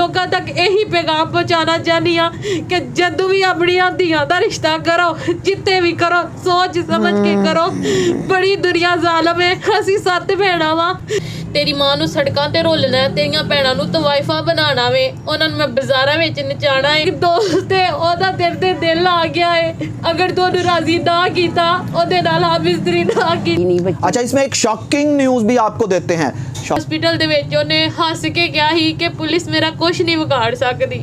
लोगों तक यही पैगाम पहुँचाना चाहनी हाँ कि जदों भी अपनी धियां दा रिश्ता करो, जिते भी करो, सोच समझ के करो। बड़ी दुनिया जालम है, असीं 7 भैणां वां। तेरी मां नूं सड़कां ते रोलना है, तेरियां भैणां नूं तवाइफा बनाना वे, उन्हां नूं मैं बाजारां विच नचाना है। दोस्त है ओहदा तेरे ते दिल आ गया है, अगर तू ओनूं राजी ना कीता ओहदे नाल हम इस्त्री ना की। अच्छा, इसमें एक शॉकिंग न्यूज़ भी आपको देते हैं। हॉस्पिटल दे विच उन्हें हंस के कहा ही कि पुलिस मेरा कुछ नहीं बिगाड़ सकती,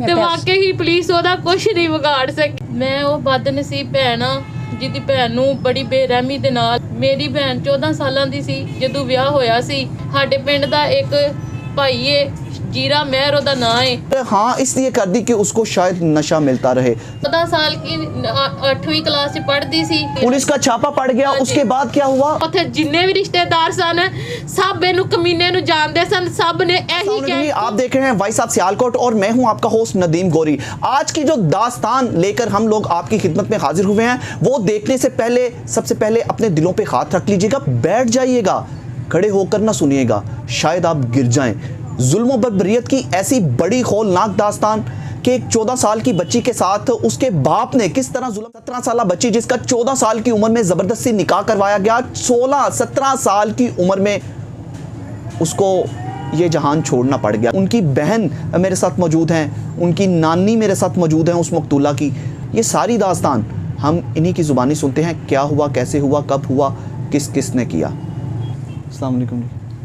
ते वाकई ही पुलिस ओहदा कुछ नहीं बिगाड़ सकी। मैं वो बदनसीब भैन हाँ जिहदी भैन नूं बड़ी बेरहमी दे नाल, मेरी भैन 14 सालां दी सी जदों विआह होया सी। साडे पिंड दा एक भाई है जीरा महर ओहदा नाम है। हाँ, इसलिए कर दी कि उसको शायद नशा मिलता रहे। 14 साल की 8वीं क्लास में पढ़ती सी। पुलिस का छापा पड़ गया, उसके बाद क्या हुआ? उत्थे जिन्ने भी रिश्तेदार सन सब इहनूं कमीने नूं जानदे सन, सब ने यही कहा। आप देख रहे हैं वॉइस ऑफ सियालकोट और मैं हूं आपका होस्ट नदीम गोरी। आज की जो दास्तान लेकर हम लोग आपकी खिदमत में हाजिर हुए हैं, वो देखने से पहले सबसे पहले अपने दिलों पे हाथ रख लीजिएगा, बैठ जाइएगा, खड़े होकर ना सुनिएगा, शायद आप गिर जाएं। जुल्म बर्बरियत की ऐसी बड़ी हौलनाक दास्तान कि एक 14 साल की बच्ची के साथ उसके बाप ने किस तरह जुल्म। 17 साल बच्ची जिसका 14 साल की उम्र में जबरदस्ती निकाह करवाया गया, 16-17 साल की उम्र में उसको ये जहान छोड़ना पड़ गया। उनकी बहन मेरे साथ मौजूद हैं, उनकी नानी मेरे साथ मौजूद हैं उस मकतूला की। ये सारी दास्तान हम इन्हीं की ज़ुबानी सुनते हैं, क्या हुआ, कैसे हुआ, कब हुआ, किस किस ने किया। अस्सलाम वालेकुम।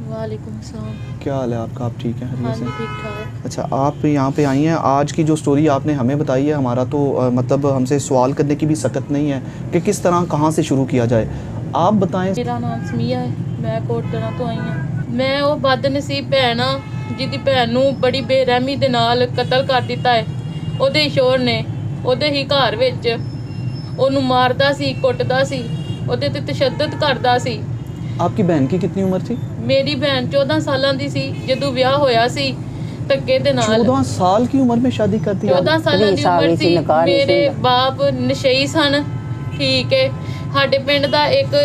वालेकुम सलाम। क्या हाल है आपका? आप ठीक हैं? हाँ, ठीक ठाक। अच्छा, आप यहाँ पे आई हैं, आज की जो स्टोरी आपने हमें बताई है, हमारा तो मतलब हमसे सवाल करने की भी सकत नहीं है कि किस तरह कहाँ से शुरू किया जाए। आप बताएं। मेरा नाम समिया है, मैं कोटड़ा तो आई हूँ। मैं वो बदनसीब भैन हाँ जिहदी भैन नूं बड़ी बेरहमी दे नाल कतल कर दिता है। ਉਹਦੇ शोर ने ਉਹਦੇ ही घर विच ਉਹਨੂੰ मारदा सी, कुटदा सी, ਉਹਦੇ ते तशद्दद करदा सी। आपकी बहन की कितनी उम्र थी? मेरी बहन 14 सालां दी सी जदों विआह होया सी धक्के दे नाल। 14 साल की उम्र में शादी कर दी? 14 सालां दी उम्र सी। मेरे बाप नशई सन, ठीक है। साडे पिंड दा एक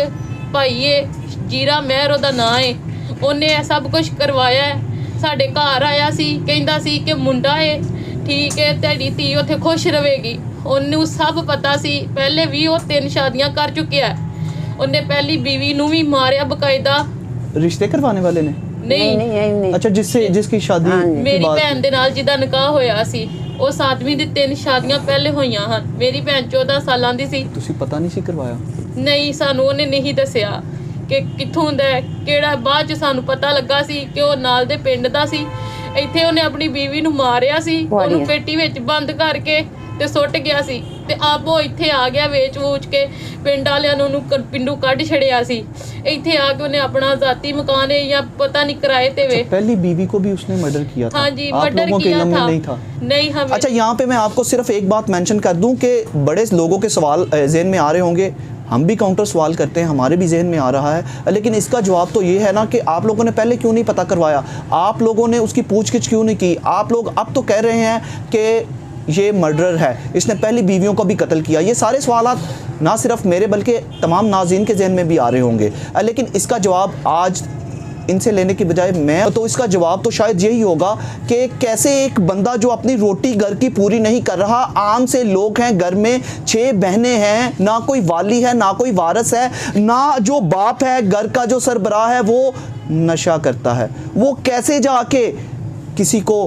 भाई है जीरा महर ओहदा नाम है, ਉਹਨੇ सब कुछ करवाया है। साडे घर आया सी, कहंदा सी कि मुंडा है, ठीक है, तेरी धी उत्थे खुश रहेगी। ਉਹਨੂੰ सब पता सी, पहले भी वो 3 शादियां कर चुकिया है। ਉਹਨੇ पहली बीवी नूं भी मारिया बकायदा। रिश्ते करवाने वाले ने? नहीं। अच्छा, जिसकी शादी मेरी भैन दे नाल जिहदा निकाह होया सी, उस आदमी दी 3 शादियां पहले होईयां हन। मेरी भैन 14 सालां दी सी। तुसी पता नहीं सी करवाया? नहीं, सानू ਉਹਨੇ नहीं दस्सिया कि कित्थों दा है किहड़ा। बाद च सानू पता लगा सी कि ਉਹ नाल दे पिंड दा सी। ਇੱਥੇ ਉਹਨੇ ਆਪਣੀ ਬੀਵੀ ਨੂੰ ਮਾਰਿਆ ਸੀ, ਉਹਨੂੰ ਪੇਟੀ ਵਿੱਚ ਬੰਦ ਕਰਕੇ ਤੇ ਸੁੱਟ ਗਿਆ ਸੀ, ਤੇ ਆਪ ਉਹ ਇੱਥੇ ਆ ਗਿਆ ਵੇਚ ਵੂਚ ਕੇ। ਪਿੰਡ ਵਾਲਿਆਂ ਨੂੰ ਉਹਨੂੰ ਪਿੰਡੂ ਕੱਢ ਛੜਿਆ ਸੀ। ਇੱਥੇ आ के ਉਹਨੇ ਆਪਣਾ ਜ਼ਾਤੀ ਮਕਾਨ है या पता नहीं किराए पे वे। पहली बीवी को भी उसने मर्डर किया था? हाँ जी, आप मर्डर लोगों के किया इल्म में था। नहीं था? नहीं, हमें। अच्छा, यहाँ पे मैं आपको सिर्फ एक बात मेंशन कर दूं कि बड़े लोगों के सवाल जहन में आ रहे होंगे, हम भी काउंटर सवाल करते हैं, हमारे भी जहन में आ रहा है, लेकिन इसका जवाब तो ये है ना कि आप लोगों ने पहले क्यों नहीं पता करवाया, आप लोगों ने उसकी पूछगिछ क्यों नहीं की। आप लोग अब तो कह रहे हैं कि ये मर्डरर है, इसने पहली बीवियों को भी कत्ल किया। ये सारे सवालात ना सिर्फ मेरे बल्कि तमाम नाज़रीन के जहन में भी आ रहे होंगे, लेकिन इसका जवाब आज इनसे लेने की बजाय मैं तो इसका जवाब तो शायद यही होगा कि कैसे एक बंदा जो अपनी रोटी घर की पूरी नहीं कर रहा, आम से लोग हैं, घर में 6 बहनें हैं, ना कोई वाली है, ना कोई वारिस है, ना जो बाप है, घर का जो सरबराह है वो नशा करता है, वो कैसे जाके किसी को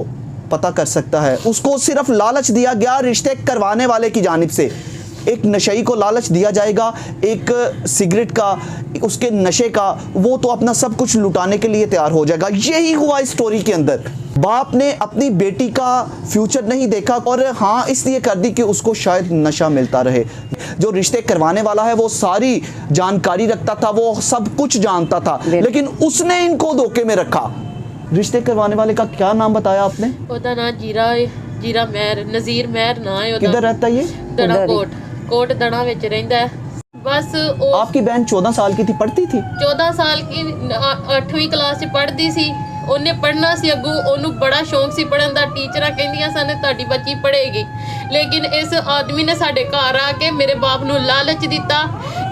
पता कर सकता है। उसको सिर्फ लालच दिया गया रिश्ते करवाने वाले की जानिब से। एक नशई को लालच दिया जाएगा, एक सिगरेट का, उसके नशे का, वो तो अपना सब कुछ लुटाने के लिए तैयार हो जाएगा। यही हुआ इस स्टोरी के अंदर। बाप ने अपनी बेटी का फ्यूचर नहीं देखा और हाँ इसलिए कर दी कि उसको शायद नशा मिलता रहे। जो रिश्ते करवाने वाला है वो सारी जानकारी रखता था, वो सब कुछ जानता था, लेकिन उसने इनको धोखे में रखा। रिश्ते करवाने वाले का क्या नाम बताया आपने? ਉਹਦਾ ਨਾਂ जीरा महर, नज़ीर महर ना है। किधर रहता है ये? दड़ा कोट दड़ा विच रहिंदा है। बस आपकी बहन 14 साल की थी, पढ़ती थी? 14 साल की 8वीं क्लास च पढ़दी सी। ਉਹਨੇ ਪੜ੍ਹਨਾ ਸੀ ਅੱਗੋਂ, ਉਹਨੂੰ ਬੜਾ ਸ਼ੌਂਕ ਸੀ ਪੜ੍ਹਨ ਦਾ। ਟੀਚਰਾਂ ਕਹਿੰਦੀਆਂ ਸਨ ਤੁਹਾਡੀ ਬੱਚੀ ਪੜ੍ਹੇਗੀ, ਲੇਕਿਨ ਇਸ ਆਦਮੀ ਨੇ ਸਾਡੇ ਘਰ ਆ ਕੇ ਮੇਰੇ ਬਾਪ ਨੂੰ ਲਾਲਚ ਦਿੱਤਾ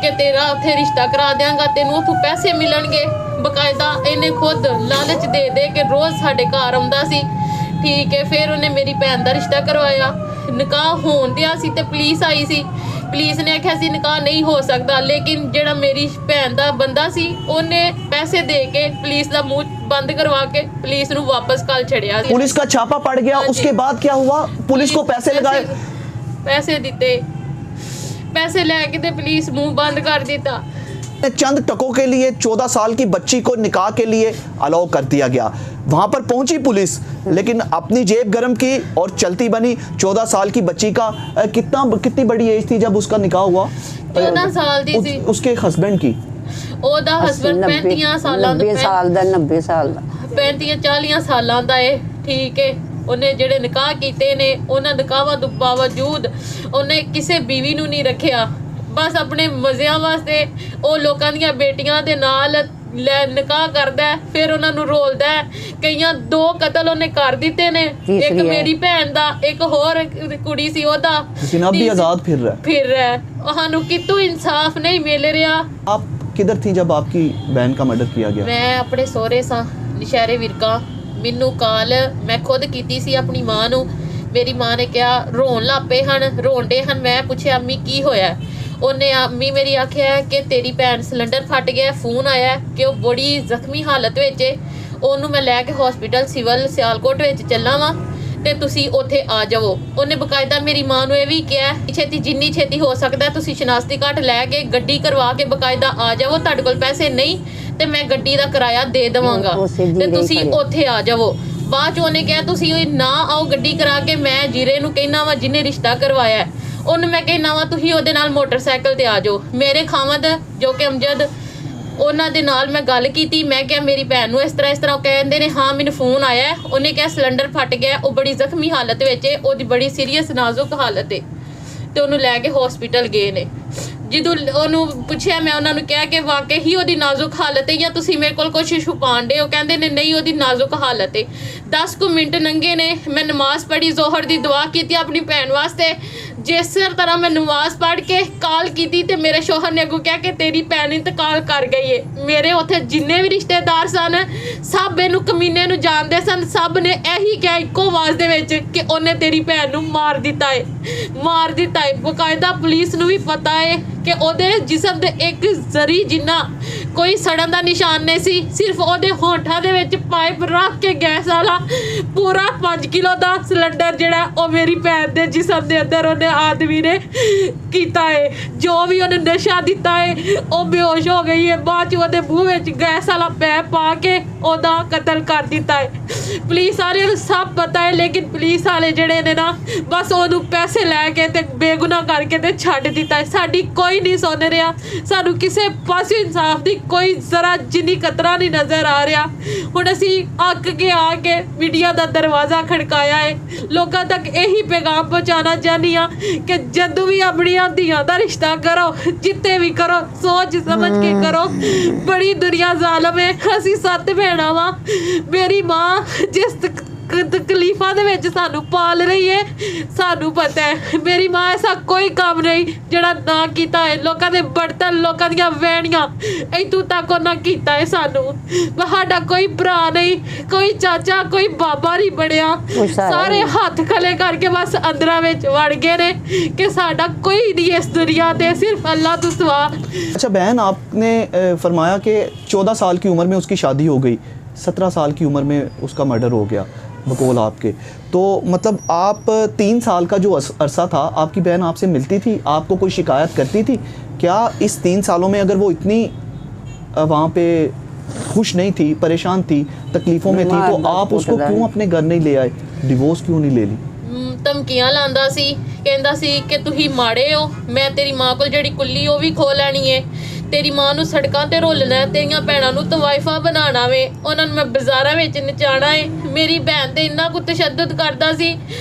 ਕਿ ਤੇਰਾ ਉੱਥੇ ਰਿਸ਼ਤਾ ਕਰਾ ਦਿਆਂਗਾ, ਤੈਨੂੰ ਉੱਥੋਂ ਪੈਸੇ ਮਿਲਣਗੇ। ਬਕਾਇਦਾ ਇਹਨੇ ਖੁਦ ਲਾਲਚ ਦੇ ਕੇ ਰੋਜ਼ ਸਾਡੇ ਘਰ ਆਉਂਦਾ ਸੀ, ਠੀਕ ਹੈ। ਫਿਰ ਉਹਨੇ ਮੇਰੀ ਭੈਣ ਦਾ ਰਿਸ਼ਤਾ ਕਰਵਾਇਆ, ਨਿਕਾਹ ਹੋਣ ਦਿਆ ਸੀ ਤੇ ਪੁਲਿਸ ਆਈ ਸੀ। ਪੁਲਿਸ ਨੇ ਆਖਿਆ ਸੀ ਨਿਕਾਹ ਨਹੀਂ ਹੋ ਸਕਦਾ, ਲੇਕਿਨ ਜਿਹੜਾ ਮੇਰੀ ਭੈਣ ਦਾ ਬੰਦਾ ਸੀ ਉਹਨੇ ਪੈਸੇ ਦੇ ਕੇ ਪੁਲਿਸ ਦਾ ਮੂੰਹ बंद करवा के पुलिस नु वापस कल छड़िया। पुलिस का छापा पड़ गया, उसके बाद क्या हुआ? पुलिस को पैसे लगाए, पैसे दिते, पैसे लेके ते पुलिस मुंह बंद कर दिता। चंद टकों के लिए 14 साल की बच्ची को निकाह के लिए अलाउ कर दिया गया। वहां पर पहुंची पुलिस, लेकिन अपनी जेब गर्म की और चलती बनी। 14 साल की बच्ची का कितनी बड़ी एज थी जब उसका निकाह हुआ? 14 साल दी सी। उसके हस्बैंड की, ਉਹਦਾ ਹਸਬੰਡ 35 ਸਾਲਾਂ ਦਾ, 90 ਸਾਲ ਦਾ 90 ਸਾਲ ਦਾ 35 40 ਸਾਲਾਂ ਦਾ ਏ, ਠੀਕ ਏ। ਉਹਨੇ ਜਿਹੜੇ ਨਿਕਾਹ ਕੀਤੇ ਨੇ ਉਹਨਾਂ ਨਿਕਾਹਾਂ ਤੋਂ ਬਾਵਜੂਦ ਉਹਨੇ ਕਿਸੇ ਬੀਵੀ ਨੂੰ ਨਹੀਂ ਰੱਖਿਆ, ਬਸ ਆਪਣੇ ਮਜ਼ਿਆਂ ਵਾਸਤੇ ਉਹ ਲੋਕਾਂ ਦੀਆਂ ਬੇਟੀਆਂ ਦੇ ਨਾਲ ਨਿਕਾਹ ਕਰਦਾ ਹੈ, ਫਿਰ ਉਹਨਾਂ ਨੂੰ ਰੋਲਦਾ ਹੈ। ਕਈਆਂ 2 ਕਤਲ ਉਹਨੇ ਕਰ ਦਿੱਤੇ ਨੇ, ਇੱਕ ਮੇਰੀ ਭੈਣ ਦਾ, ਇੱਕ ਹੋਰ ਕੁੜੀ ਸੀ ਉਹਦਾ। भी आजाद फिर रहा है। ਸਾਨੂੰ ਕਿਤੋਂ ਇਨਸਾਫ ਨਹੀਂ ਮਿਲ ਰਿਹਾ। आप किधर थी जब आपकी बहन का मर्डर किया गया? मैं अपने सोहरे सां नशहरे विरका। मैनू कॉल मैं खुद कीती सी अपनी मां नू। मेरी मां ने कहा रोन लग पे हन, रोन डे हन। मैं पूछया अम्मी की होया? उन्हें अम्मी मेरी आख्या है कि तेरी भैन सिलेंडर फट गया, फोन आया कि वो बड़ी जख्मी हालत विच है, ओनू मैं लैके हॉस्पिटल सिविल सियालकोट विच चलना वा ਤੇ ਤੁਸੀਂ ਉੱਥੇ ਆ ਜਾਵੋ। ਉਹਨੇ ਬਕਾਇਦਾ ਮੇਰੀ ਮਾਂ ਨੂੰ ਇਹ ਵੀ ਕਿਹਾ ਛੇਤੀ ਜਿੰਨੀ ਛੇਤੀ ਹੋ ਸਕਦਾ ਤੁਸੀਂ ਸ਼ਨਾਖਤੀ ਕਾਰਡ ਲੈ ਕੇ ਗੱਡੀ ਕਰਵਾ ਕੇ ਬਕਾਇਦਾ ਆ ਜਾਵੋ, ਤੁਹਾਡੇ ਕੋਲ ਪੈਸੇ ਨਹੀਂ ਤੇ ਮੈਂ ਗੱਡੀ ਦਾ ਕਿਰਾਇਆ ਦੇ ਦੇਵਾਂਗਾ ਤੇ ਤੁਸੀਂ ਉੱਥੇ ਆ ਜਾਵੋ। ਬਾਅਦ ਚ ਉਹਨੇ ਕਿਹਾ ਤੁਸੀਂ ਨਾ ਆਓ, ਗੱਡੀ ਕਰਾ ਕੇ ਮੈਂ ਜੀਰੇ ਨੂੰ ਕਹਿਣਾ ਵਾ ਜਿਹਨੇ ਰਿਸ਼ਤਾ ਕਰਵਾਇਆ ਉਹਨੂੰ ਮੈਂ ਕਹਿਣਾ ਵਾ ਤੁਸੀਂ ਉਹਦੇ ਨਾਲ ਮੋਟਰਸਾਈਕਲ ਤੇ ਆ ਜਾਓ। ਮੇਰੇ ਖਾਵੰਦ ਜੋ ਕਿ ਅਮਜਦ ਉਹਨਾਂ ਦੇ ਨਾਲ ਮੈਂ ਗੱਲ ਕੀਤੀ। ਮੈਂ ਕਿਹਾ ਮੇਰੀ ਭੈਣ ਨੂੰ ਇਸ ਤਰ੍ਹਾਂ ਕਹਿੰਦੇ ਨੇ, ਹਾਂ ਮੈਨੂੰ ਫੋਨ ਆਇਆ। ਉਹਨੇ ਕਿਹਾ ਸਿਲੰਡਰ ਫਟ ਗਿਆ, ਉਹ ਬੜੀ ਜ਼ਖਮੀ ਹਾਲਤ ਵਿੱਚ ਹੈ, ਉਹਦੀ ਬੜੀ ਸੀਰੀਅਸ ਨਾਜ਼ੁਕ ਹਾਲਤ ਹੈ ਤੇ ਉਹਨੂੰ ਲੈ ਕੇ ਹਸਪੀਟਲ ਗਏ ਨੇ। ਜਦੋਂ ਉਹਨੂੰ ਪੁੱਛਿਆ ਮੈਂ ਉਹਨਾਂ ਨੂੰ ਕਿਹਾ ਕਿ ਵਾਕਈ ਹੀ ਉਹਦੀ ਨਾਜ਼ੁਕ ਹਾਲਤ ਹੈ ਜਾਂ ਤੁਸੀਂ ਮੇਰੇ ਕੋਲ ਕੁਝ ਛੁਪਾਉਣ ਦੇ ਹੋ? ਕਹਿੰਦੇ ਨੇ ਨਹੀਂ ਉਹਦੀ ਨਾਜ਼ੁਕ ਹਾਲਤ ਹੈ। 10 ਕੁ ਮਿੰਟ ਲੰਘੇ ਨੇ, ਮੈਂ ਨਮਾਜ਼ ਪੜ੍ਹੀ, ਜ਼ੋਹਰ ਦੀ ਦੁਆ ਕੀਤੀ ਆਪਣੀ ਭੈਣ ਵਾਸਤੇ। ਜਿਸ ਤਰ੍ਹਾਂ ਮੈਂ ਨਮਾਜ਼ ਪੜ੍ਹ ਕੇ ਕਾਲ ਕੀਤੀ ਤੇ ਮੇਰੇ ਸ਼ੋਹਰ ਨੇ ਅੱਗੋਂ ਕਿਹਾ ਕਿ ਤੇਰੀ ਭੈਣ ਇੰਤਕਾਲ ਕਰ ਗਈ ਹੈ। ਮੇਰੇ ਉੱਥੇ ਜਿੰਨੇ ਵੀ ਰਿਸ਼ਤੇਦਾਰ ਸਨ ਸਭ ਇਹਨੂੰ ਕਮੀਨੇ ਨੂੰ ਜਾਣਦੇ ਸਨ, ਸਭ ਨੇ ਇਹੀ ਕਿਹਾ ਇੱਕੋ ਆਵਾਜ਼ ਦੇ ਵਿੱਚ ਕਿ ਉਹਨੇ ਤੇਰੀ ਭੈਣ ਨੂੰ ਮਾਰ ਦਿੱਤਾ ਹੈ, ਮਾਰ ਦਿੱਤਾ ਹੈ। ਬਕਾਇਦਾ ਪੁਲਿਸ ਨੂੰ ਵੀ ਪਤਾ ਹੈ ਕਿ ਉਹਦੇ ਜਿਸਮ ਦੇ ਇੱਕ ਜ਼ਰੀ ਜਿੰਨਾ ਕੋਈ ਸੜਨ ਦਾ ਨਿਸ਼ਾਨ ਨਹੀਂ ਸੀ, ਸਿਰਫ ਉਹਦੇ ਹੋਂਠਾਂ ਦੇ ਵਿੱਚ ਪਾਈਪ ਰੱਖ ਕੇ ਗੈਸ ਵਾਲਾ ਪੂਰਾ 5 ਕਿਲੋ ਦਾ ਸਿਲੰਡਰ ਜਿਹੜਾ ਉਹ ਮੇਰੀ ਭੈਣ ਦੇ ਜਿਸਮ ਦੇ ਅੰਦਰ ਉਹਨੇ ਆਦਮੀ ਨੇ ਕੀਤਾ ਹੈ। ਜੋ ਵੀ ਉਹਨੇ ਨਸ਼ਾ ਦਿੱਤਾ ਹੈ ਉਹ ਬੇਹੋਸ਼ ਹੋ ਗਈ ਹੈ। ਬਾਅਦ ਚ ਉਹਦੇ ਮੂੰਹ ਵਿੱਚ ਗੈਸ ਵਾਲਾ ਪੈਪ ਪਾ ਕੇ ਉਹਦਾ ਕਤਲ ਕਰ ਦਿੱਤਾ ਹੈ। ਪੁਲਿਸ ਵਾਲਿਆਂ ਨੂੰ ਸਭ ਪਤਾ ਹੈ, ਲੇਕਿਨ ਪੁਲਿਸ ਵਾਲੇ ਜਿਹੜੇ ਨੇ ਨਾ ਬਸ ਉਹਨੂੰ ਪੈਸੇ ਲੈ ਕੇ ਤੇ ਬੇਗੁਨਾਹ ਕਰਕੇ ਤੇ ਛੱਡ ਦਿੱਤਾ ਹੈ। ਸਾਡੀ ਕੋਈ ਨਹੀਂ ਸੁਣ ਰਿਹਾ, ਸਾਨੂੰ ਕਿਸੇ ਪਾਸੇ ਇਨਸਾਫ ਦੀ ਕੋਈ ਜ਼ਰਾ ਜਿੰਨੀ ਕਤਰਾ ਨਹੀਂ ਨਜ਼ਰ ਆ ਰਿਹਾ। ਹੁਣ ਅਸੀਂ ਅੱਕ ਕੇ ਆ ਕੇ ਮੀਡੀਆ ਦਾ ਦਰਵਾਜ਼ਾ ਖੜਕਾਇਆ ਹੈ, ਲੋਕਾਂ ਤੱਕ ਇਹੀ ਪੈਗਾਮ ਪਹੁੰਚਾਉਣਾ ਚਾਹੁੰਦੀ ਹਾਂ ਕਿ ਜਦੋਂ ਵੀ ਆਪਣੀਆਂ ਧੀਆਂ ਦਾ ਰਿਸ਼ਤਾ ਕਰੋ, ਜਿੱਤੇ ਵੀ ਕਰੋ, ਸੋਚ ਸਮਝ ਕੇ ਕਰੋ। ਬੜੀ ਦੁਨੀਆ ਜ਼ਾਲਮ ਹੈ। ਅਸੀਂ 7 ਭੈਣਾਂ ਵਾਂ। ਮੇਰੀ ਮਾਂ ਜਿਸ ਤਕਲੀਫਾਂ ਦੇ ਵਿੱਚ ਸਾਨੂੰ ਪਾਲ ਰਹੀ ਹੈ ਸਾਨੂੰ ਪਤਾ ਹੈ। ਮੇਰੀ ਮਾਂ ਐਸਾ ਕੋਈ ਕੰਮ ਨਹੀਂ ਜਿਹੜਾ ਨਾ ਕੀਤਾ ਹੈ। ਲੋਕਾਂ ਦੇ ਬਰਤਨ, ਲੋਕਾਂ ਦੀਆਂ ਵਹਿਣੀਆਂ ਇੱਥੋਂ ਤੱਕ ਉਹਨਾਂ ਕੀਤਾ ਹੈ। ਸਾਨੂੰ ਸਾਡਾ ਕੋਈ ਭਰਾ ਨਹੀਂ, ਕੋਈ ਚਾਚਾ, ਕੋਈ ਬਾਬਾ ਨਹੀਂ ਬਣਿਆ। ਸਾਰੇ ਹੱਥ ਖਲੇ ਕਰਕੇ ਬਸ ਅੰਦਰਾਂ ਵਿੱਚ ਵੜ ਗਏ ਨੇ ਕਿ ਸਾਡਾ ਕੋਈ ਨਹੀਂ ਇਸ ਦੁਨੀया ਤੇ, सिर्फ अल्लाह तो सिवा। अच्छा बहन, आपने फरमाया कि 14 साल की उम्र में उसकी शादी हो गई, 17 साल की उम्र में उसका मर्डर हो गया बकौल आपके। तो मतलब आप 3 साल का जो अरसा था आपकी बहन आपसे मिलती थी, आपको कोई शिकायत करती थी? क्या इस 3 सालों में अगर वो इतनी वहाँ पे खुश नहीं थी, परेशान थी, तकलीफ़ों में थी, तो आप उसको क्यों अपने घर नहीं ले आए, डिवोर्स क्यों नहीं ले ली? ਧਮਕੀਆਂ ਲਾਉਂਦਾ ਸੀ, ਕਹਿੰਦਾ ਸੀ ਕਿ ਤੁਸੀਂ ਮਾੜੇ ਹੋ, ਮੈਂ ਤੇਰੀ ਮਾਂ ਕੋਲ ਜਿਹੜੀ ਕੁੱਲੀ ਉਹ ਵੀ ਖੋ ਲੈਣੀ ਏ, ਤੇਰੀ ਮਾਂ ਨੂੰ ਸੜਕਾਂ ਤੇ ਰੋਲਣਾ, ਤੇਰੀਆਂ ਭੈਣਾਂ ਨੂੰ ਤਵਾਇਫਾ ਬਣਾਉਣਾ ਵੇ, ਉਹਨਾਂ ਨੂੰ ਮੈਂ ਬਾਜ਼ਾਰਾਂ ਵਿੱਚ ਨਚਾਉਣਾ ਏ। ਮੇਰੀ ਭੈਣ ਤੇ ਇੰਨਾ ਕੁ ਤਸ਼ੱਦਦ ਕਰਦਾ ਸੀ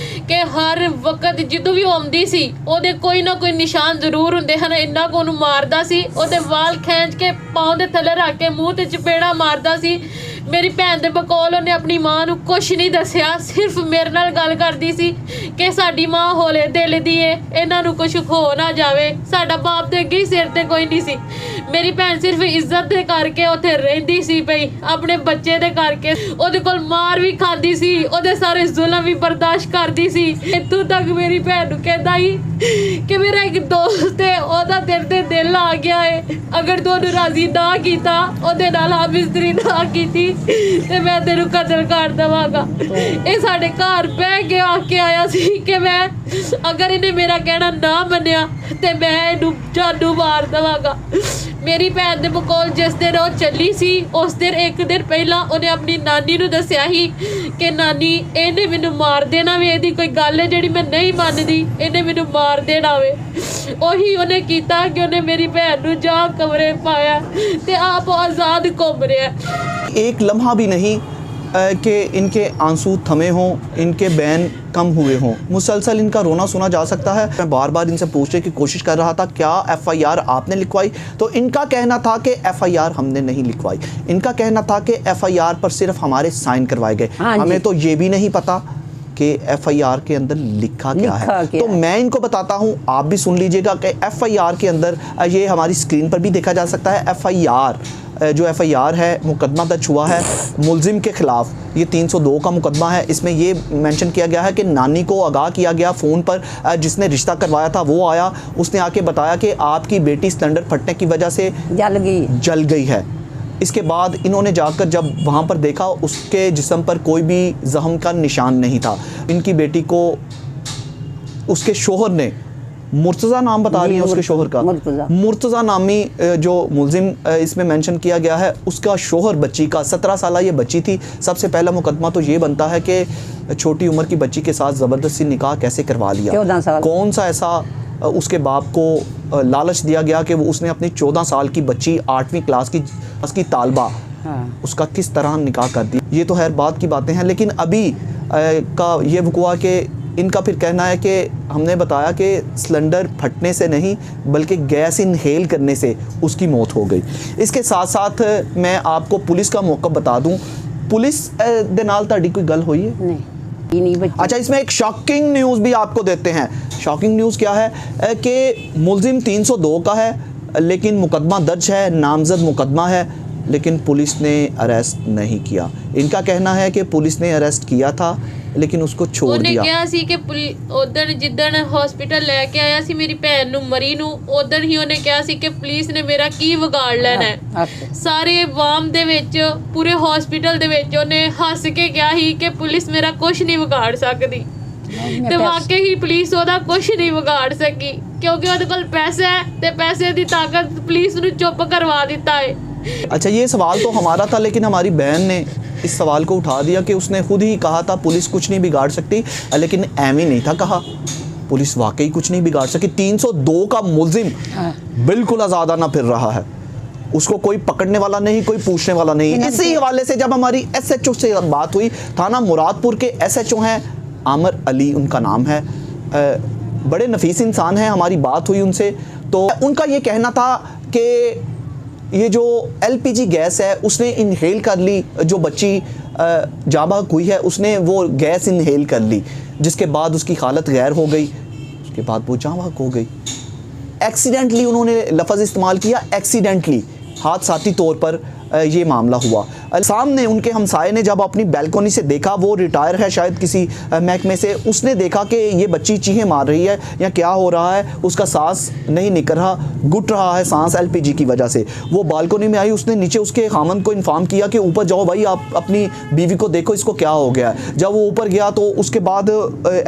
ਕਿ ਹਰ ਵਕਤ ਜਦੋਂ ਵੀ ਉਹ ਆਉਂਦੀ ਸੀ ਉਹਦੇ ਕੋਈ ਨਾ ਕੋਈ ਨਿਸ਼ਾਨ ਜ਼ਰੂਰ ਹੁੰਦੇ ਹਨ। ਇੰਨਾ ਕੁ ਉਹਨੂੰ ਮਾਰਦਾ ਸੀ, ਉਹਦੇ ਵਾਲ ਖਿੱਚ ਕੇ ਪਾਉਂ ਦੇ ਥੱਲੇ ਰੱਖ ਕੇ ਮੂੰਹ ਤੇ ਚਪੇੜਾ ਮਾਰਦਾ ਸੀ। ਮੇਰੀ ਭੈਣ ਦੇ ਬਕੌਲ ਉਹਨੇ ਆਪਣੀ ਮਾਂ ਨੂੰ ਕੁਛ ਨਹੀਂ ਦੱਸਿਆ, ਸਿਰਫ ਮੇਰੇ ਨਾਲ ਗੱਲ ਕਰਦੀ ਸੀ ਕਿ ਸਾਡੀ ਮਾਂ ਹੌਲੇ ਦਿਲ ਦੀ ਏ, ਇਹਨਾਂ ਨੂੰ ਕੁਛ ਹੋ ਨਾ ਜਾਵੇ। ਸਾਡਾ ਬਾਪ ਦੇ ਅੱਗੇ ਹੀ ਸਿਰ ਤੇ ਕੋਈ ਨਹੀਂ ਸੀ। ਮੇਰੀ ਭੈਣ ਸਿਰਫ ਇੱਜ਼ਤ ਦੇ ਕਰਕੇ ਉੱਥੇ ਰਹਿੰਦੀ ਸੀ ਪਈ, ਆਪਣੇ ਬੱਚੇ ਦੇ ਕਰਕੇ ਉਹਦੇ ਕੋਲ ਮਾਰ ਵੀ ਖਾਂਦੀ ਸੀ, ਉਹਦੇ ਸਾਰੇ ਜ਼ੁਲਮ ਵੀ ਬਰਦਾਸ਼ਤ ਕਰਦੀ ਸੀ। ਇੱਥੋਂ ਤੱਕ ਮੇਰੀ ਭੈਣ ਨੂੰ ਕਹਿੰਦਾ ਸੀ ਕਿ ਮੇਰਾ ਇੱਕ ਦੋਸਤ ਹੈ, ਉਹਦਾ ਦਿਲ ਤੇ ਦਿਲ ਆ ਗਿਆ ਹੈ, ਅਗਰ ਤੂੰ ਉਹਨੂੰ ਰਾਜ਼ੀ ਨਾ ਕੀਤਾ, ਉਹਦੇ ਨਾਲ ਹਮਇਸਤਰੀ ਨਾ ਕੀਤੀ ਤੇ ਮੈਂ ਤੈਨੂੰ ਕਤਲ ਕਰ ਦੇਵਾਂਗਾ। ਇਹ ਸਾਡੇ ਘਰ ਬਹਿ ਕੇ ਆ ਕੇ ਆਇਆ ਸੀ ਕਿ ਮੈਂ ਅਗਰ ਇਹਨੇ ਮੇਰਾ ਕਹਿਣਾ ਨਾ ਮੰਨਿਆ ਤੇ ਮੈਂ ਇਹਨੂੰ ਜਾਨੋਂ ਮਾਰ ਦੇਵਾਂਗਾ। ਮੇਰੀ ਭੈਣ ਦੇ ਕੋਲ ਜਿਸ ਦਿਨ ਉਹ ਚੱਲੀ ਸੀ, ਉਸ ਦਿਨ ਇੱਕ ਦਿਨ ਪਹਿਲਾਂ ਉਹਨੇ ਆਪਣੀ ਨਾਨੀ ਨੂੰ ਦੱਸਿਆ ਸੀ ਕਿ ਨਾਨੀ ਇਹਨੇ ਮੈਨੂੰ ਮਾਰ ਦੇਣਾ ਵੇ, ਇਹਦੀ ਕੋਈ ਗੱਲ ਹੈ ਜਿਹੜੀ ਮੈਂ ਨਹੀਂ ਮੰਨਦੀ, ਇਹਨੇ ਮੈਨੂੰ ਮਾਰ ਦੇਣਾ ਵੇ। ਉਹੀ ਉਹਨੇ ਕੀਤਾ कि ਉਹਨੇ ਮੇਰੀ ਭੈਣ ਨੂੰ ਜਾ ਕਮਰੇ ਪਾਇਆ ਤੇ ਆਪ आज़ाद घूम रहा है। एक लम्हा भी नहीं कि इनके आंसू थमे हों, इनके बैन कम हुए हों, मुसलसल इनका रोना सुना जा सकता है। मैं बार बार इनसे पूछने की कोशिश कर रहा था क्या FIR आपने लिखवाई, तो इनका कहना था कि FIR हमने नहीं लिखवाई। इनका कहना था कि FIR पर सिर्फ हमारे साइन करवाए गए। हमें तो ये भी नहीं पता कि FIR के अंदर लिखा क्या है। तो मैं इनको बताता हूँ, आप भी सुन लीजिएगा कि FIR के अंदर ये हमारी स्क्रीन पर भी देखा जा सकता है। FIR जो FIR है, मुकदमा दर्ज हुआ है मुलजिम के ख़िलाफ़, ये 302 का मुकदमा है। इसमें ये मेंशन किया गया है कि नानी को आगाह किया गया फ़ोन पर, जिसने रिश्ता करवाया था वो आया, उसने आके बताया कि आपकी बेटी सिलेंडर फटने की वजह से जल गई है। इसके बाद इन्होंने जाकर जब वहाँ पर देखा, उसके जिस्म पर कोई भी ज़ख्म का निशान नहीं था। इनकी बेटी को उसके शोहर ने, मुर्तज़ा नाम बता रही है उसके शोहर का, मुर्तज़ा नामी जो मुलजिम इसमें मेंशन किया गया है, उसका शोहर बच्ची का 17 साल ये बच्ची थी। सबसे पहला मुकदमा तो ये बनता है कि छोटी उम्र की बच्ची के साथ ज़बरदस्ती निकाह कैसे करवा लिया, कौन सा ऐसा उसके बाप को लालच दिया गया कि वो उसने अपनी 14 साल की बच्ची 8वीं क्लास की तालबा उसका किस तरह निकाह कर दी। ये तो खैर बात की बातें हैं, लेकिन अभी का ये वक़ुआ कि इनका फिर कहना है कि हमने बताया कि सिलेंडर फटने से नहीं बल्कि गैस इनहेल करने से उसकी मौत हो गई। इसके साथ साथ मैं आपको पुलिस का मौक़िफ़ बता दूं, पुलिस दे नाल ताड़ी कोई गल हुई है? नहीं। अच्छा, इसमें एक शॉकिंग न्यूज़ भी आपको देते हैं। शॉकिंग न्यूज़ क्या है कि मुलजिम 302 का है, लेकिन मुकदमा दर्ज है, नामजद मुकदमा है, लेकिन पुलिस ने अरेस्ट नहीं किया। इनका कहना है कि पुलिस ने अरेस्ट किया था लेकिन उसको छोड़ दिया। ਉਹਨੇ ਕਿਹਾ ਸੀ ਕਿ ਉਦੋਂ ਜਿੱਦਣ ਹਸਪੀਟਲ ਲੈ ਕੇ ਆਇਆ ਸੀ ਮੇਰੀ ਭੈਣ ਨੂੰ ਮਰੀ ਨੂੰ, ਉਦੋਂ ਹੀ ਉਹਨੇ ਕਿਹਾ ਸੀ ਕਿ ਪੁਲਿਸ ਨੇ ਮੇਰਾ ਕੀ ਵਿਗਾੜ ਲੈਣਾ ਹੈ। ਸਾਰੇ ਆਵਾਮ ਦੇ ਵਿੱਚ, ਪੂਰੇ ਹਸਪੀਟਲ ਦੇ ਵਿੱਚ ਉਹਨੇ ਹੱਸ ਕੇ ਕਿਹਾ ਸੀ ਕਿ ਪੁਲਿਸ ਮੇਰਾ ਕੁਝ ਨਹੀਂ ਵਿਗਾੜ ਸਕਦੀ। ਤੇ ਵਾਕਈ ਹੀ ਪੁਲਿਸ ਉਹਦਾ ਕੁਝ ਨਹੀਂ ਵਿਗਾੜ ਸਕੀ, ਕਿਉਂਕਿ ਉਹਦੇ ਕੋਲ ਪੈਸਾ ਹੈ ਤੇ ਪੈਸੇ ਦੀ ਤਾਕਤ ਪੁਲਿਸ ਨੂੰ ਚੁੱਪ ਕਰਵਾ ਦਿੱਤਾ है। अच्छा, ये सवाल तो हमारा था, लेकिन हमारी बहन ने इस सवाल को उठा दिया कि उसने खुद ही कहा था पुलिस कुछ नहीं बिगाड़ सकती, लेकिन एवं नहीं था कहा, पुलिस वाकई कुछ नहीं बिगाड़ सकी। 302 का मुलजिम बिल्कुल आज़ादाना फिर रहा है, उसको कोई पकड़ने वाला नहीं, कोई पूछने वाला नहीं। इसी हवाले से जब हमारी SHO से बात हुई, थाना मुरादपुर के SHO हैं आमिर अली उनका नाम है, बड़े नफीस इंसान हैं। हमारी बात हुई उनसे तो उनका ये कहना था कि ये जो LPG गैस है उसने इनहेल कर ली, जो बच्ची जाबाक हुई है उसने वो गैस इनहेल कर ली, जिसके बाद उसकी हालत गैर हो गई, उसके बाद वो जाबाक हो गई। एक्सीडेंटली उन्होंने लफ्ज़ इस्तेमाल किया, एक्सीडेंटली, हादसाती तौर पर ये मामला हुआ। सामने उनके हमसाये ने जब अपनी बैल्कोनी से देखा, वो रिटायर है शायद किसी महकमे से, उसने देखा कि ये बच्ची चीखें मार रही है या क्या हो रहा है, उसका सांस नहीं निकल रहा, घुट रहा है सांस LPG की वजह से। वो बालकोनी में आई, उसने नीचे उसके खामन को इन्फॉर्म किया कि ऊपर जाओ भाई, आप अपनी बीवी को देखो इसको क्या हो गया है। जब वो ऊपर गया तो उसके बाद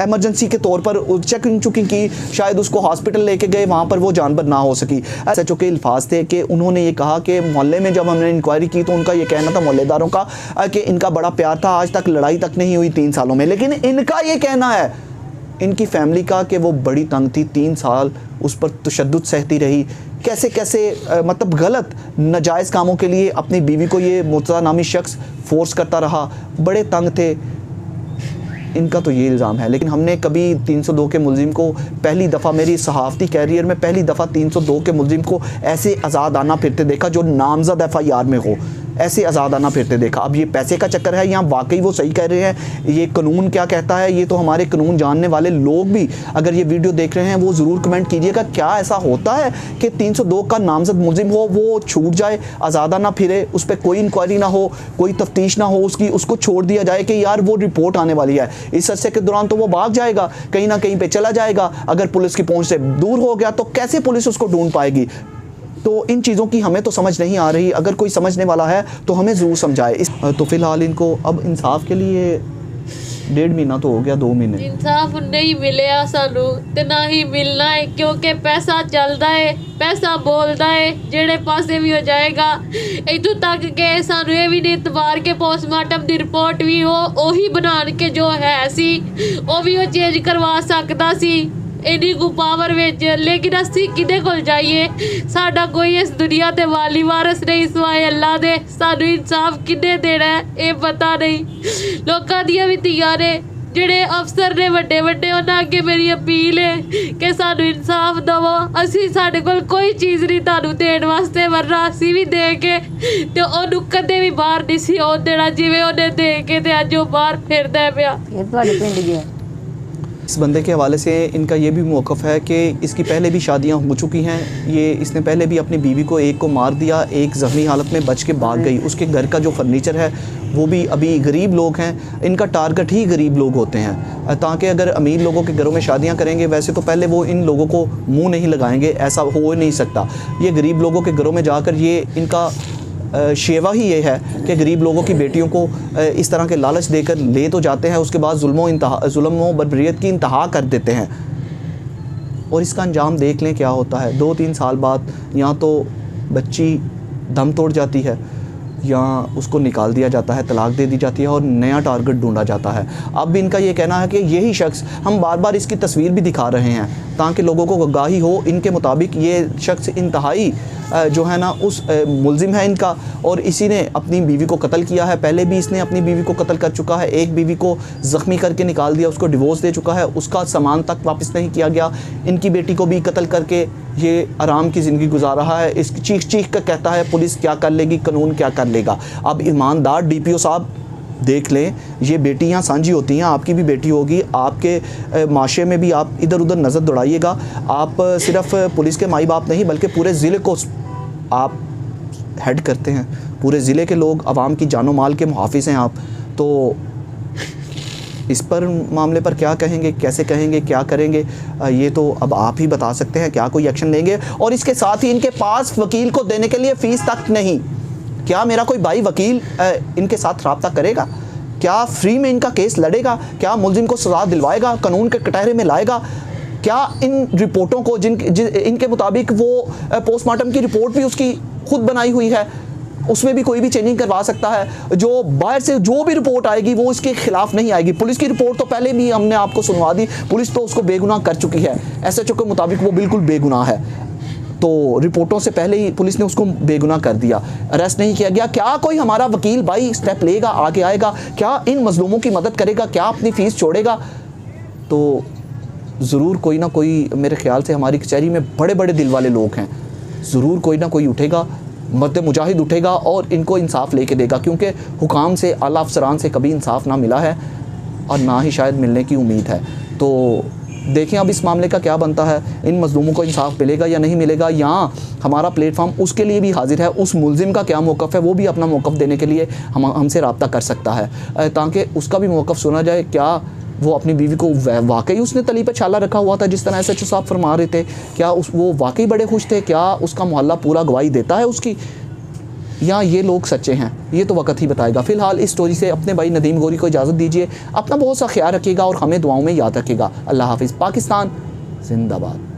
एमरजेंसी के तौर पर चेकिंग चुकिंग की, शायद उसको हॉस्पिटल लेके गए, वहाँ पर वो जानबर ना हो सकी। SHO के अल्फाज थे कि उन्होंने ये कहा कि मोहल्ले में जब हमने इंक्वायरी की तो उनका ये कहना था मोहल्लेदारों का कि इनका बड़ा प्यार था, आज तक लड़ाई तक नहीं हुई 3 सालों में। लेकिन इनका ये कहना है इनकी फैमिली का कि वो बड़ी तंग थी, 3 साल उस पर तशद्दुद सहती रही, कैसे कैसे मतलब गलत नाजायज़ कामों के लिए अपनी बीवी को ये मुर्तज़ा नामी शख्स फोर्स करता रहा, बड़े तंग थे। इनका तो ये इल्ज़ाम है। लेकिन हमने कभी 302 के मुलजिम को पहली दफ़ा मेरी सहाफ़ती कैरियर में पहली दफ़ा 302 के मुलजिम को ऐसे आज़ादाना फिरते देखा जो नामज़द FIR में हो। ऐसे आज़ादाना फिरते देखा। अब ये पैसे का चक्कर है या वाकई वो सही कह रहे हैं, ये कानून क्या कहता है, ये तो हमारे कानून जानने वाले लोग भी अगर ये वीडियो देख रहे हैं वो ज़रूर कमेंट कीजिएगा। क्या ऐसा होता है कि 302 का नामजद मुलजिम हो वो छूट जाए, आज़ादाना फिरे, उस पर कोई इंक्वायरी ना हो, कोई तफ्तीश ना हो उसकी, उसको छोड़ दिया जाए कि यार वो रिपोर्ट आने वाली है, इस अरसे के दौरान तो वो भाग जाएगा, कहीं ना कहीं पे चला जाएगा, अगर पुलिस की पहुंच से दूर हो गया तो कैसे पुलिस उसको ढूंढ पाएगी। तो इन चीज़ों की हमें तो समझ नहीं आ रही, अगर कोई समझने वाला है तो हमें ज़रूर समझाए। तो फ़िलहाल इनको अब इंसाफ के लिए 1.5 महीना तो हो गया, 2 महीने इंसाफ नहीं मिलिया सानू ते ना ही मिलना है, क्योंकि पैसा चलता है, पैसा बोलता है, जेड़े पासे भी हो जाएगा। इतों तक के सानू ये भी नहीं इतवार के पोस्टमार्टम की रिपोर्ट भी ओही बना के जो है सी वो भी वो चेंज करवा सकता सी इन्नी को पावर विच, लेकिन असी किदे कोल जाइए, साडा कोई इस दुनिया ते वाली वारस नहीं सिवाए अल्लाह दे। सानू इंसाफ किन्ने देना है ये पता नहीं। लोकां दियां भी धीआं ने, जेड़े अफसर ने वड्डे वड्डे उन्हां अगे मेरी अपील है कि सानू इंसाफ दवो। असी साडे कोल कोई चीज़ नहीं तुहानू देण वास्ते, वरना असी भी दे के ते ओनू कदे भी बाहर नहीं सी आउण देना जिवें ओने दे के ते अज ओह बाहर फिरदा पिया। ये तुहाडे पिंड गया इस बंदे के हवाले से इनका ये भी मौक़िफ़ है कि इसकी पहले भी शादियां हो चुकी हैं, ये इसने पहले भी अपनी बीवी को एक को मार दिया, एक ज़ख्मी हालत में बच के भाग गई। उसके घर का जो फर्नीचर है वो भी अभी गरीब लोग हैं, इनका टारगेट ही गरीब लोग होते हैं, ताकि अगर अमीर लोगों के घरों में शादियां करेंगे वैसे तो पहले वो इन लोगों को मुँह नहीं लगाएंगे, ऐसा हो नहीं सकता। ये गरीब लोगों के घरों में जाकर ये इनका शेवा ही ये है कि गरीब लोगों की बेटियों को इस तरह के लालच देकर ले तो जाते हैं, उसके बाद जुल्म बर्बरियत की इंतहा कर देते हैं। और इसका अंजाम देख लें क्या होता है। 2-3 साल बाद या तो बच्ची दम तोड़ जाती है या उसको निकाल दिया जाता है, तलाक दे दी जाती है और नया टारगेट ढूंढा जाता है। अब भी इनका ये कहना है कि यही शख्स, हम बार बार इसकी तस्वीर भी दिखा रहे हैं ताकि लोगों को आगाही हो, इनके मुताबिक ये शख्स इंतहाई जो है ना उस मुलजिम है इनका, और इसी ने अपनी बीवी को कत्ल किया है। पहले भी इसने अपनी बीवी को कत्ल कर चुका है, एक बीवी को ज़ख्मी करके निकाल दिया, उसको डिवोर्स दे चुका है, उसका सामान तक वापस नहीं किया गया। इनकी बेटी को भी कत्ल करके ये आराम की ज़िंदगी गुजार रहा है। इसकी चीख चीख कर कहता है पुलिस क्या कर लेगी, कानून क्या कर लेगा। अब ईमानदार DPO साहब देख लें, ये बेटियां सांझी होती हैं, आपकी भी बेटी होगी, आपके माशरे में भी आप इधर उधर नज़र दौड़ाइएगा। आप सिर्फ पुलिस के माई बाप नहीं बल्कि पूरे ज़िले को आप हेड करते हैं, पूरे ज़िले के लोग आवाम की जानो माल के मुहाफ़िज़ हैं आप। तो इस पर मामले पर क्या कहेंगे, कैसे कहेंगे, क्या करेंगे, ये तो अब आप ही बता सकते हैं। क्या कोई एक्शन लेंगे? और इसके साथ ही इनके पास वकील को देने के लिए फ़ीस तक नहीं। क्या मेरा कोई भाई वकील इनके साथ रब्ता करेगा? क्या फ्री में इनका केस लड़ेगा? क्या मुलजिम को सज़ा दिलवाएगा, कानून के कटहरे में लाएगा? क्या इन रिपोर्टों को इनके मुताबिक वो पोस्टमार्टम की रिपोर्ट भी उसकी खुद बनाई हुई है, उसमें भी कोई भी चेंजिंग करवा सकता है। जो बाहर से जो भी रिपोर्ट आएगी वो इसके खिलाफ नहीं आएगी। पुलिस की रिपोर्ट तो पहले भी हमने आपको सुनवा दी, पुलिस तो उसको बेगुनाह कर चुकी है। SHO के मुताबिक वो बिल्कुल बेगुनाह है, तो रिपोर्टों से पहले ही पुलिस ने उसको बेगुनाह कर दिया, अरेस्ट नहीं किया गया। क्या कोई हमारा वकील भाई स्टेप लेगा, आगे आएगा? क्या इन मजलूमों की मदद करेगा? क्या अपनी फ़ीस छोड़ेगा? तो ज़रूर कोई ना कोई, मेरे ख्याल से हमारी कचहरी में बड़े बड़े दिल वाले लोग हैं, ज़रूर कोई ना कोई उठेगा, मर्द मुजाहिद उठेगा और इनको इंसाफ लेके देगा, क्योंकि हुकाम से, आला अफसरान से कभी इंसाफ ना मिला है और ना ही शायद मिलने की उम्मीद है। तो देखें अब इस मामले का क्या बनता है, इन मजलूमों को इंसाफ मिलेगा या नहीं मिलेगा, या हमारा प्लेटफॉर्म उसके लिए भी हाजिर है। उस मुलजिम का क्या मौक़िफ़ है वो भी अपना मौक़िफ़ देने के लिए हमसे रब्ता कर सकता है, ताकि उसका भी मौक़िफ़ सुना जाए। क्या वो अपनी बीवी को वाकई उसने तली पर छाला रखा हुआ था जिस तरह SHO साहब फरमा रहे थे? क्या वो वाकई बड़े खुश थे? क्या उसका मोहल्ला पूरा गवाही देता है उसकी, या ये लोग सच्चे हैं? ये तो वक्त ही बताएगा। फ़िलहाल इस स्टोरी से अपने भाई नदीम गौरी को इजाज़त दीजिए। अपना बहुत सा ख्याल रखिएगा और हमें दुआओं में याद रखिएगा। अल्लाह हाफिज़। पाकिस्तान जिंदाबाद।